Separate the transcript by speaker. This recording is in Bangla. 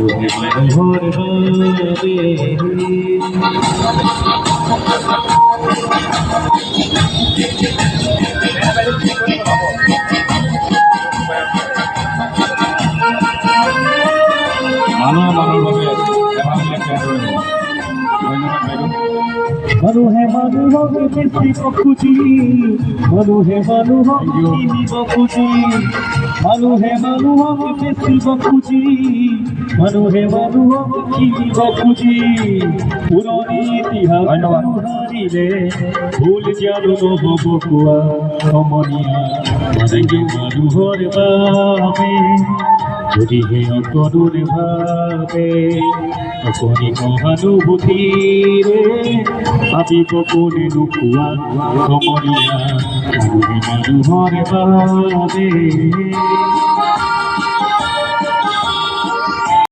Speaker 1: মানুহৰ বাবে মানুহে মানুহক বেচিব খুজি মানুহে মানুহক কিনিব খুজি মানুহে মানুহক বেচিব খুজি মানুহে মানুহক কিনিব খুজি পুৰণি ইতিহাস হাৰিলে ভুল জানো নহ'ব কোৱা সমনীয়া মানুহৰ বাবে যদিহে অকণোৰ ভাবে অকণি সহানুভূতিৰে ভাবিব কোনে নোপোৱা সমনীয়া মানুহৰ বাবে